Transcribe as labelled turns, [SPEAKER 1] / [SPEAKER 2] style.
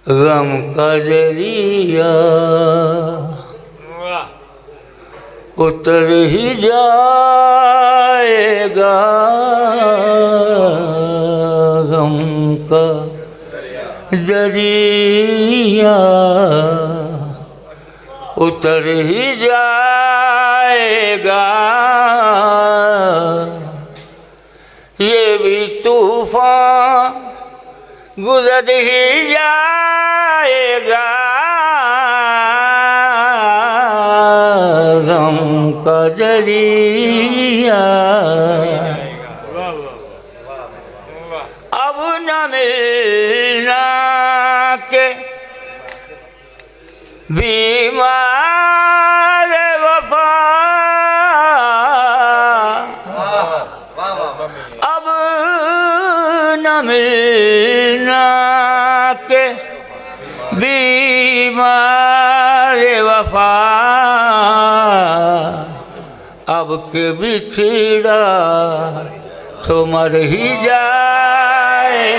[SPEAKER 1] गम का दरिया उतर ही जाएगा, गम का दरिया उतर ही जाएगा, ये भी तूफान गुजर ही जाएगा, गम का दरिया अब न मिलना के बीमार वफा, अब न मिलना के बीमार वफा, अब के बिछड़ा तो मर ही जाए।